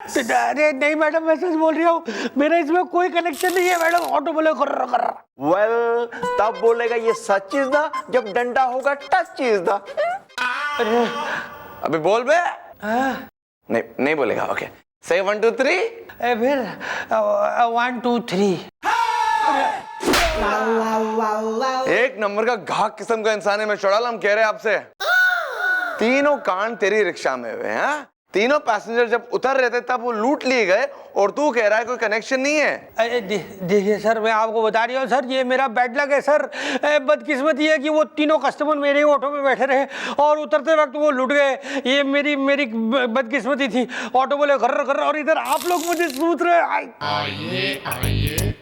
अरे नहीं मैडम, मैं सच बोल रहा हूँ, मेरा इसमें कोई कनेक्शन नहीं है मैडम। ऑटो बोले खर्र खर्र। वेल, तब बोलेगा ये सच चीज था जब डंडा होगा टच चीज था। अभी बोल बे। नहीं नहीं बोलेगा। ओके, से 1 2 3। फिर 1 2 3। एक नंबर का घाक किस्म का इंसान है मिस्टर हम कह रहे हैं आपसे। तीनों कांड तेरी रिक्शा में हुए हैं। तीनों पैसेंजर जब उतर रहे थे तब वो लूट लिए गए और तू कह रहा है कोई कनेक्शन नहीं है। देखिए सर, मैं आपको बता रही हूँ सर, ये मेरा बैड लक है सर। बदकिस्मती है कि वो तीनों कस्टमर मेरे ऑटो में बैठे रहे और उतरते वक्त वो लुट गए। ये मेरी बदकिस्मती थी। ऑटो बोले खर्र खर्र और इधर आप लोग मुझे सूत रहे। आइए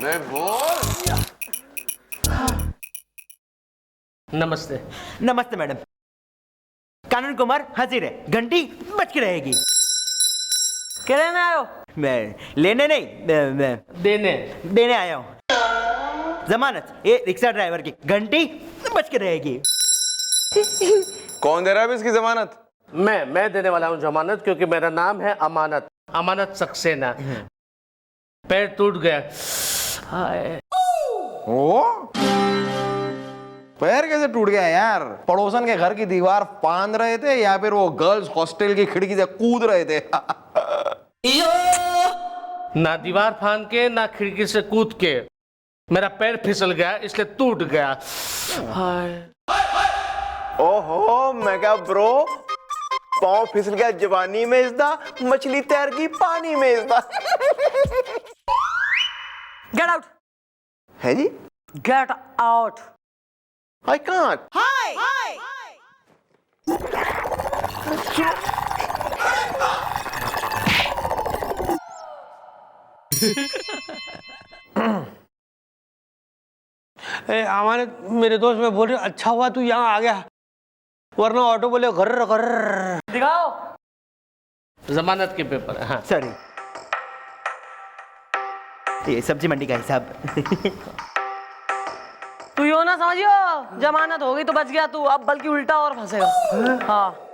मैं बोल। नमस्ते। नमस्ते मैडम। कानून कुमार हाजिर है, घंटी बज के रहेगी। क्या लेने आए हो? मैं लेने नहीं, मैं देने आया हूँ जमानत। ये रिक्शा ड्राइवर की घंटी बज के रहेगी। कौन दे रहा है इसकी जमानत? मैं देने वाला हूँ जमानत, क्योंकि मेरा नाम है अमानत। अमानत सक्सेना। पैर टूट गया। ओ पैर कैसे टूट गया यार? पड़ोसन के घर की दीवार फांद रहे थे या फिर वो गर्ल्स हॉस्टल की खिड़की से कूद रहे थे? ना दीवार फांद के ना खिड़की से कूद के, मेरा पैर फिसल गया इसलिए टूट गया। ओहो, मैं क्या ब्रो, पाँव फिसल गया जवानी में इसदा, मछली तैर गई पानी में इसदा। Get out. है जी? Get out. I can't. Hi Amanat मेरे दोस्त, मैं बोल रही हूँ अच्छा हुआ तू यहाँ आ गया, वरना ऑटो बोले खर्र खर्र। दिखाओ जमानत के पेपर। हाँ सॉरी, ये सब्जी मंडी का हिसाब। तू यो ना समझियो जमानत हो गई तो बच गया तू, अब बल्कि उल्टा और फंसेगा। हाँ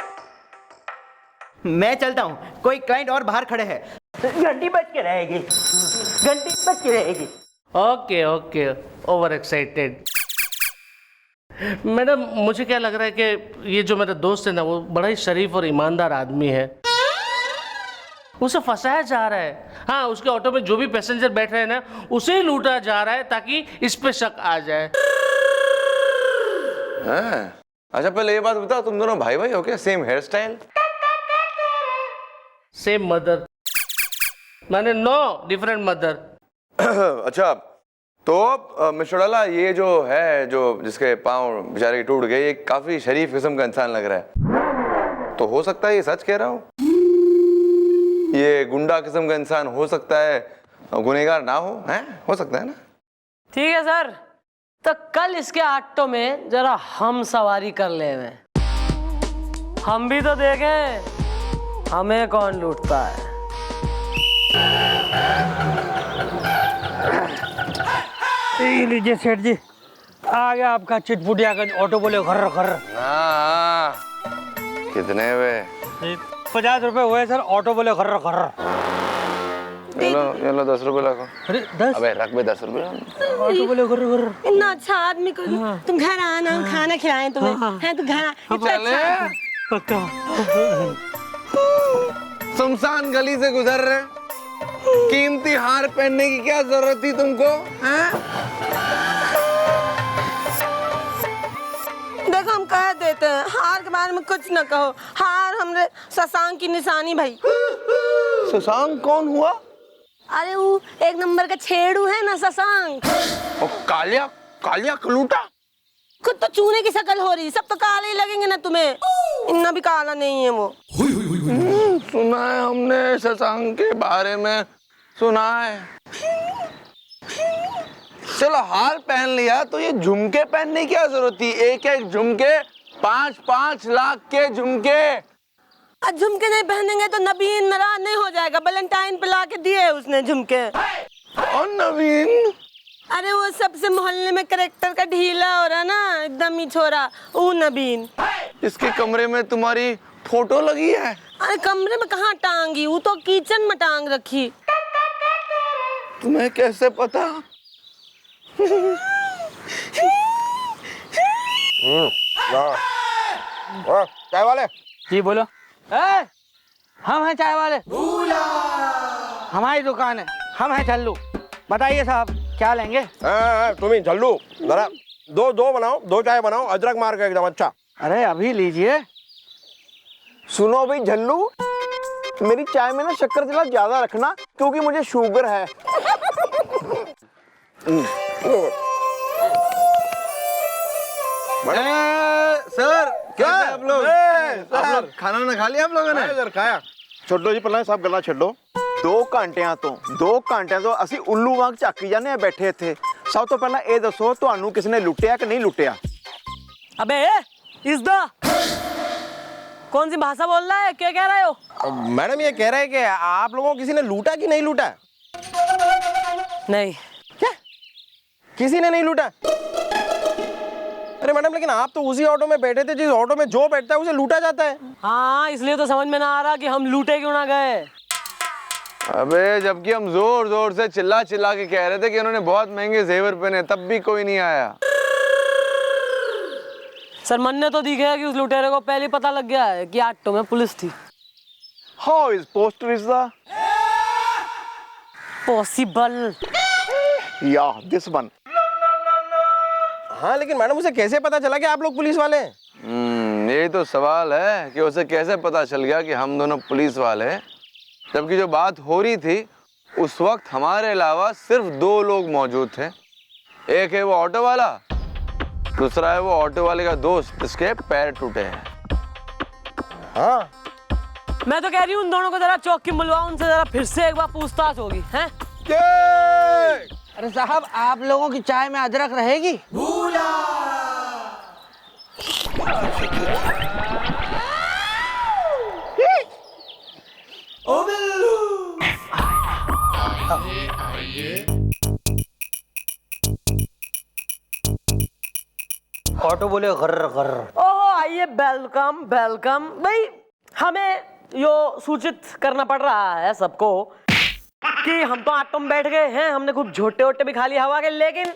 मैं चलता हूँ, कोई क्लाइंट और बाहर खड़े हैं। घंटी बज के रहेगी, घंटी बज के रहेगी। Okay okay, over excited. Madam, मुझे क्या लग रहा है कि ये जो मेरा दोस्त है ना, वो बड़ा ही शरीफ और ईमानदार आदमी है। उसे फंसाया जा रहा है। हाँ, उसके ऑटो में जो भी पैसेंजर बैठ रहे हैं ना, उसे ही लूटा जा रहा है ताकि इस पे शक आ जाए। अच्छा पहले ये बात बताओ, तुम दोनों भाई भाई हो क्या? Same here style, same mother, मैंने नो डिफरेंट मदर। अच्छा तो मिस्टर डाला, ये जो है जो जिसके पाँव बेचारे टूट गए, ये काफी शरीफ किस्म का इंसान लग रहा है। तो हो सकता है ये सच कह रहा हूँ, ये गुंडा किस्म का इंसान हो सकता है, गुनहगार ना हो। हैं, हो सकता है ना? ठीक है सर, तो कल इसके ऑटो में जरा हम सवारी कर ले। हम भी तो देखें हमें कौन लूटता है। लीजिए सेठ जी, आ गया आपका चिटपुटिया का ऑटो बोले खर्र खर्र। हाँ, कितने वे? 50 रुपए हुए सर, ऑटो बोले खर्र खर्र। ये लो 10 रुपए रखो। अरे 10? अबे रख बे 10 रुपए। ऑटो बोले खर्र खर्र। इतना अच्छा आदमी को तुम घर आना, हम खाना खिलाएं तुम्हें। हैं, तुम घर चले पक्का। सुनसान गली से गुजर रहे, कीमती हार पहनने की क्या जरूरत थी तुमको? देखो हम कह देते हैं, हार के बारे में कुछ न कहो। हार हमरे शशांक की निशानी भाई। शशांक कौन हुआ? अरे वो एक नंबर का छेड़ू है ना शशांक। और कालिया कालिया कलूटा। खुद तो चूने की शक्ल हो रही, सब तो काले ही लगेंगे ना तुम्हें। इतना भी काला नहीं है वो। सुना है हमने शशांक के बारे में, सुना है। चलो हार पहन लिया, तो ये झुमके पहनने की क्या जरूरत थी? एक एक झुमके 5-5 लाख के झुमके। आज झुमके नहीं पहनेंगे तो नवीन नाराज नहीं हो जाएगा? वैलेंटाइन पे ला के दिए उसने झुमके। और नवीन? अरे वो सबसे मोहल्ले में कैरेक्टर का ढीला हो रहा ना, एकदम ही छोरा, वो नवीन। इसके कमरे में तुम्हारी फोटो लगी है। अरे कमरे में कहाँ टांगी, वो तो किचन में टांग रखी। तुम्हें कैसे पता? चाय वाले, जी बोलो। हम हैं चाय वाले, हमारी दुकान है, हम हैं छल्लू। बताइए साहब क्या लेंगे? तुम ही झल्लू, जरा दो बनाओ, 2 चाय बनाओ, अदरक मार के एकदम। अच्छा अरे अभी लीजिए। सुनो भाई झल्लू, मेरी चाय में ना शक्कर जरा ज्यादा रखना क्योंकि मुझे शुगर है। सर क्या आप लोग सर खाना ना खा लिया आप लोगों ने? सर खाया छोड़ो जी, पहले सब गल्ला छो। 2 घंटिਆਂ ਤੋਂ ਅਸੀਂ ਉੱਲੂ ਵਾਂਗ ਝਾਕੀ ਜਾਂਦੇ ਆ ਬੈਠੇ ਇੱਥੇ। ਸਭ ਤੋਂ ਪਹਿਲਾਂ ਇਹ ਦੱਸੋ ਤੁਹਾਨੂੰ ਕਿਸ ਨੇ ਲੁੱਟਿਆ ਕਿ नहीं लुटिया? अबे इसदा कौन सी भाषा बोल रहा है, क्या कह रहे हो? मैडम ये कह रहे हैं कि आप लोगों को किसी ने लूटा कि नहीं लूटा? नहीं। क्या किसी ने नहीं लूटा? अरे मैडम लेकिन आप तो उसी ऑटो में बैठे थे जिस ऑटो में जो बैठता है उसे लूटा जाता है। हाँ, इसलिए तो समझ में ना आ रहा कि हम लूटे क्यों ना गए। अबे जबकि हम जोर जोर से चिल्ला चिल्ला के कह रहे थे कि उन्होंने बहुत महंगे जेवर पहने, तब भी कोई नहीं आया। सर मन ने तो दिखा कि उस लुटेरे को पहले पता लग गया है कि ऑटो में पुलिस थी। How is poster is the? Possible. Yeah, this one. हाँ लेकिन मैडम उसे कैसे पता चला कि आप लोग पुलिस वाले हैं? यही तो सवाल है कि उसे कैसे पता चल गया कि हम दोनों पुलिस वाले हैं, जबकि जो बात हो रही थी उस वक्त हमारे अलावा सिर्फ 2 लोग मौजूद थे। एक है वो ऑटो वाला, दूसरा है वो ऑटो वाले का दोस्त जिसके पैर टूटे हैं। हाँ मैं तो कह रही हूँ उन दोनों को जरा चौकी बुलवाओ, उनसे जरा फिर से एक बार पूछताछ होगी। हैं? अरे साहब आप लोगों की चाय में अदरक रहेगी? ऑटो बोले गर्र गर्र। ओहो आइए, वेलकम वेलकम। भाई हमें यो सूचित करना पड़ रहा है सबको कि हम तो ऑटो में बैठ गए हैं, हमने खूब झोटे वोटे भी खा लिया हवा के, लेकिन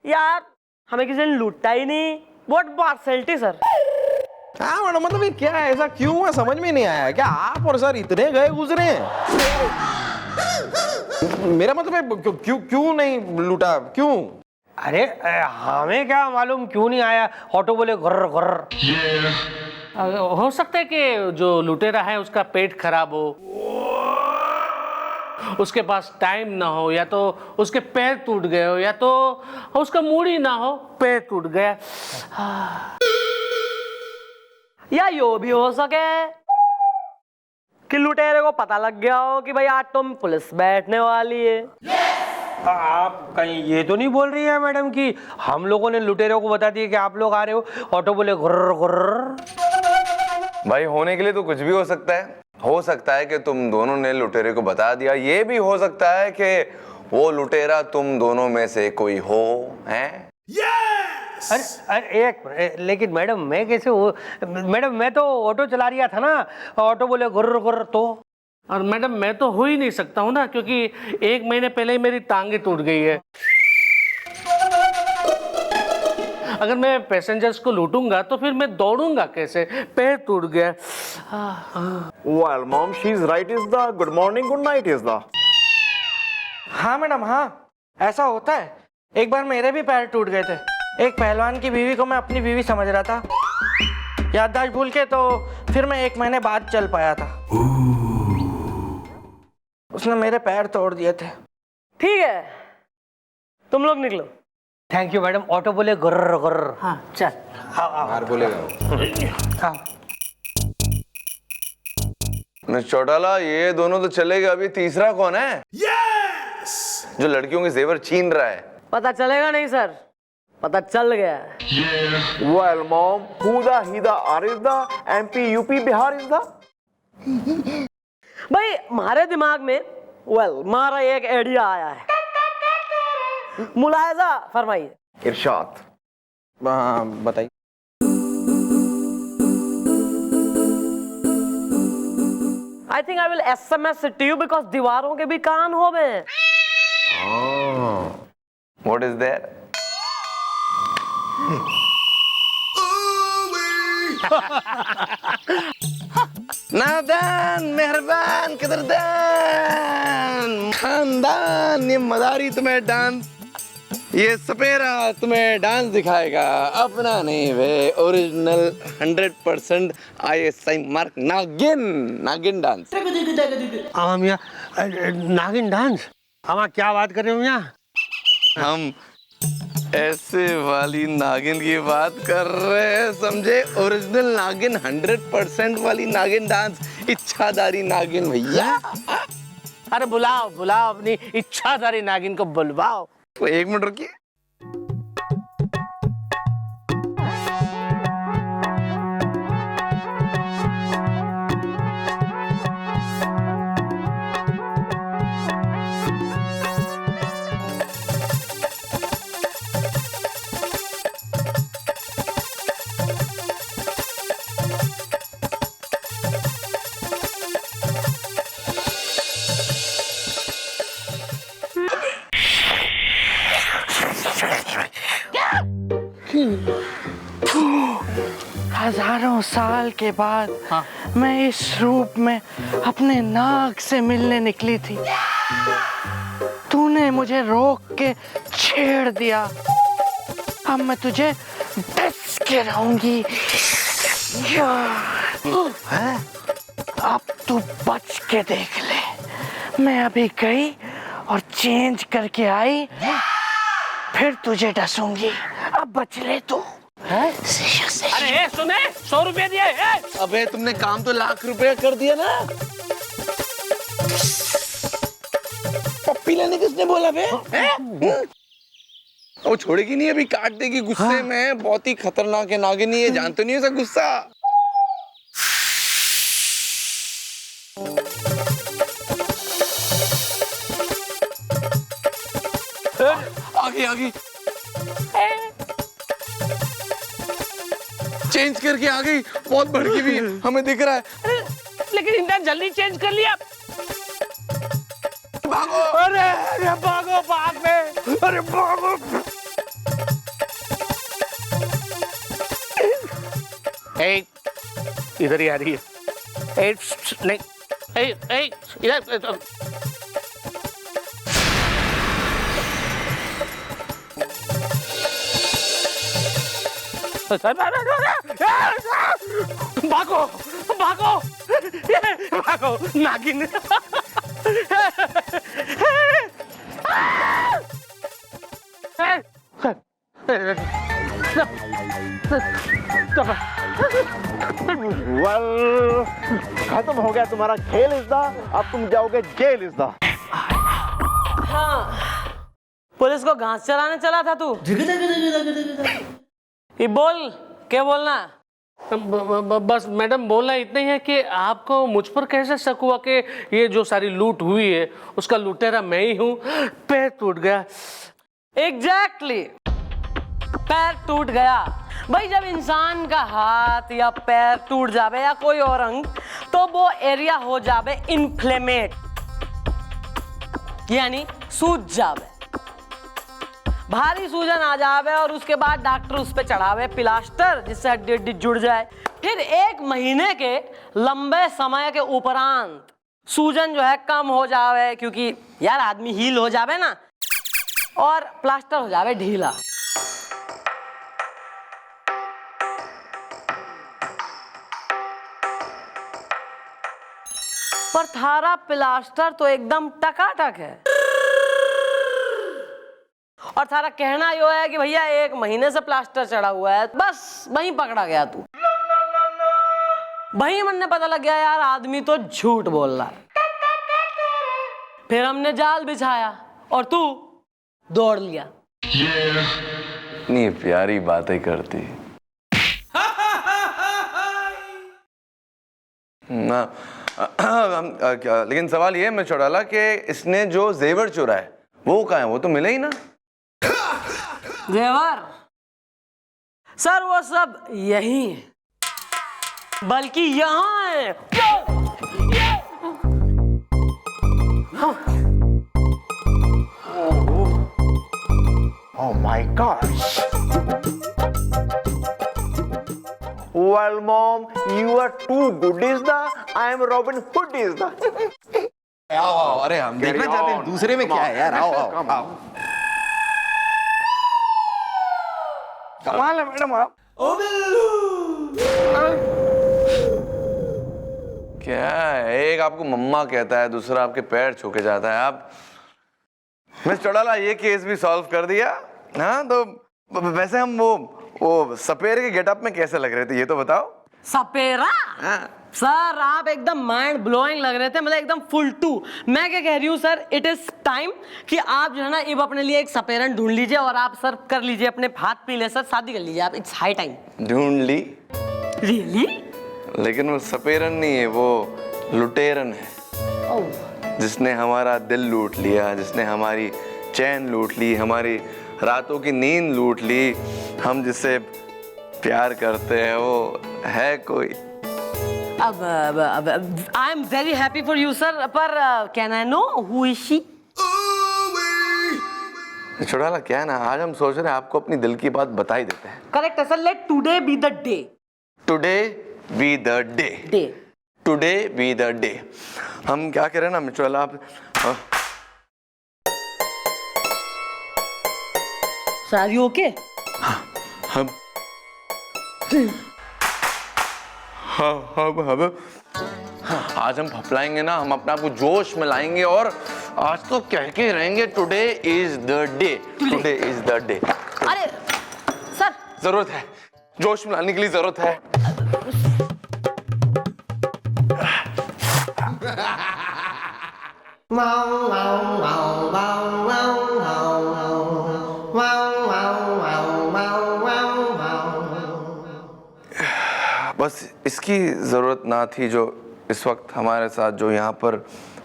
यार हमें किसी ने लूटा ही नहीं। What पार्सलिटी sir? हाँ मैडम, मतलब ये क्या है, ऐसा क्यों है समझ में नहीं आया। क्या आप और सर इतने गए गुजरे हैं? मेरा मतलब है क्यों नहीं लूटा, क्यों? अरे हमें क्या मालूम क्यों नहीं आया। ऑटो बोले गर्र गर्र। हो सकता है कि जो लुटेरा है उसका पेट खराब हो, उसके पास टाइम ना हो, या तो उसके पैर टूट गए हो, या तो उसका मूड ही ना हो, पैर टूट गया। या यो भी हो सके कि लुटेरे को पता लग गया हो कि भाई ऑटो में पुलिस बैठने वाली है। आप कहीं ये तो नहीं बोल रही है मैडम कि हम लोगों ने लुटेरों को बता दिया कि आप लोग आ रहे हो? ऑटो बोले गुर्र गुर्र। भाई होने के लिए तो कुछ भी हो सकता है। हो सकता है कि तुम दोनों ने लुटेरे को बता दिया, ये भी हो सकता है कि वो लुटेरा तुम दोनों में से कोई हो। हैं? अरे एक लेकिन मैडम मैं कैसे हो? मैडम मैं तो ऑटो चला रहा था ना। ऑटो बोले गुर्र गुर्र तो। और मैडम मैं तो हो ही नहीं सकता हूँ ना, क्योंकि 1 महीने पहले ही मेरी टांगे टूट गई है। अगर मैं पैसेंजर्स को लूटूंगा तो फिर मैं दौड़ूंगा कैसे? पैर टूट गया। Well, mom, she's right is the good morning, good night is the. हाँ मैडम, हाँ ऐसा होता है। एक बार मेरे भी पैर टूट गए थे। एक पहलवान की बीवी को मैं अपनी बीवी समझ रहा था, याददाश्त भूल के, तो फिर मैं 1 महीने बाद चल पाया था। उसने मेरे पैर तोड़ दिए थे। ठीक है, तुम लोग निकलो। Thank you madam. ऑटो बोले गुर्र गुर्र। हाँ चल। बाहर बोलेगा। हाँ। मिस चौटाला, ये दोनों तो चले गए, अभी तीसरा कौन है? जो लड़कियों के जेवर छीन रहा है? पता चलेगा नहीं सर, पता चल गया है। Well, mom, who the, he the, are is the, MP, UP, Bihar is the? भाई हमारे दिमाग में हमारा एक आइडिया आया है, मुलायजा फरमाइए। इरशाद। हाँ बताइए। I think I will SMS it to you because दीवारों के भी कान हो गए। What is that? नादान, मेहरबान, कदरदान, खानदान, ये मदारी तुम्हें डांस, ये सपेरा तुम्हें डांस दिखाएगा। अपना नहीं वे, ओरिजिनल 100% ISI मार्क नागिन, नागिन डांस। आमा मियाँ नागिन डांस, आमा क्या बात कर रहे हो मियाँ? हम ऐसे वाली नागिन की बात कर रहे हैं, समझे? ओरिजिनल नागिन, 100% वाली नागिन डांस, इच्छाधारी नागिन भैया। अरे बुलाओ बुलाओ अपनी इच्छाधारी नागिन को बुलवाओ। तो 1 मिनट रुकिए। हजारों साल के बाद मैं इस रूप में अपने नाग से मिलने निकली थी। तूने मुझे रोक के छेड़ दिया। अब मैं तुझे डस के रहूंगी। अब तू बच के देख ले। मैं अभी गई और चेंज करके आई, फिर तुझे डसूंगी। अब बच ले तू। अरे सुने, 100 रुपए दिए। अबे तुमने काम तो लाख रुपए कर दिया ना। पप्पी लेने किसने बोला बे? वो छोड़ेगी नहीं, अभी काट देगी गुस्से में। बहुत ही खतरनाक है नागिनी, ये जानते नहीं हो सब गुस्सा। आगे आगे चेंज करके आ गई, बहुत भड़की भी हमें दिख रहा है। लेकिन इतना जल्दी चेंज कर लिया। भागो! अरे अरे भागो, भाग में, अरे भागो। इधर ही आ रही है। नहीं, इधर। भागो भागो भागो नागिन। वेल, खत्म हो गया तुम्हारा खेल इज़दा। अब तुम जाओगे जेल इज़दा। हाँ, पुलिस को घास चराने चला था तू? ये बोल, क्या बोलना? बस मैडम बोलना इतना ही है कि आपको मुझ पर कैसे शक हुआ कि ये जो सारी लूट हुई है उसका लुटेरा मैं ही हूँ? पैर टूट गया। एग्जैक्टली, पैर टूट गया। भाई जब इंसान का हाथ या पैर टूट जावे या कोई और अंग, तो वो एरिया हो जावे इन्फ्लेमेट, यानी सूज जावे, भारी सूजन आ जावे, और उसके बाद डॉक्टर उस पे चढ़ावे प्लास्टर जिससे हड्डी हड्डी जुड़ जाए। फिर 1 महीने के लंबे समय के उपरांत सूजन जो है कम हो जावे, क्योंकि यार आदमी हील हो जावे ना, और प्लास्टर हो जावे ढीला। पर थारा प्लास्टर तो एकदम टकाटक है, और थारा कहना यो है कि भैया 1 महीने से प्लास्टर चढ़ा हुआ है। बस वहीं पकड़ा गया तू। वहीं मन ने पता लग गया यार आदमी तो झूठ बोल रहा है। फिर हमने जाल बिछाया और तू दौड़ लिया। इतनी प्यारी बातें करती ना। लेकिन सवाल ये है मैं चौड़ाला कि इसने जो जेवर चुरा है वो कहाँ है? वो तो मिले ही ना। जेवर सर वो सब यही है, बल्कि यहाँ है। Oh my gosh. Well, Mom, you are too good is the. I am Robin Hood is the. आओ आओ, अरे हम देखना चाहते हैं दूसरे में क्या है यार, आओ आओ आओ। कमाल है मैडम आप। क्या है, एक आपको मम्मा कहता है, दूसरा आपके पैर छू के जाता है। आप मिस चौड़ाला ये केस भी सॉल्व कर दिया। हाँ तो वैसे हम वो सपेरे के गेटअप में कैसे लग रहे थे ये तो बताओ। सपेरा सर, आप एकदम माइंड ब्लोइंग लग रहे थे, मतलब एकदम फुल टू। मैं क्या कह रही हूँ सर, इट इज टाइम कि आप जो है ना अब अपने लिए एक सपेरन ढूंढ लीजिए और आप सर कर लीजिए, अपने हाथ पीले सर, शादी कर लीजिए आप। It's high time. ढूंढ ली, रियली? लेकिन वो सपेरन नहीं है, वो लुटेरन है। जिसने हमारा दिल लूट लिया, जिसने हमारी चैन लूट ली, हमारी रातों की नींद लूट ली। हम जिससे प्यार करते हैं वो है कोई। अब I am very happy for you sir, पर can I know who is she? चौड़ाला क्या है ना, आज हम सोच रहे हैं आपको अपनी दिल की बात बता ही देते हैं। करेक्ट है sir, let today be the day. Today be the day. Day today be the day. हम क्या कह रहे हैं ना मिचौला, आप सर यू ओके? हम आज हम फपलाएंगे ना, हम अपने आप को जोश में लाएंगे और आज तो कह के रहेंगे today is the day. Today is the day. अरे सर, जरूरत है, जोश में लाने के लिए जरूरत है। बस इसकी जरूरत ना थी जो इस वक्त हमारे साथ जो यहाँ पर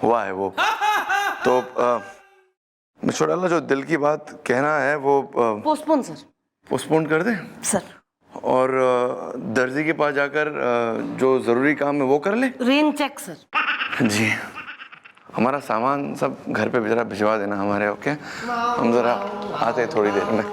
हुआ है वो। तो मिचौड़ाला जो दिल की बात कहना है वो पोस्टपोन सर। पोस्टपोन कर दें सर और दर्जी के पास जाकर जो जरूरी काम है वो कर ले। Rain check sir. जी, हमारा सामान सब घर पे जरा भिजवा देना हमारे। ओके, हम जरा आते हैं थोड़ी देर में।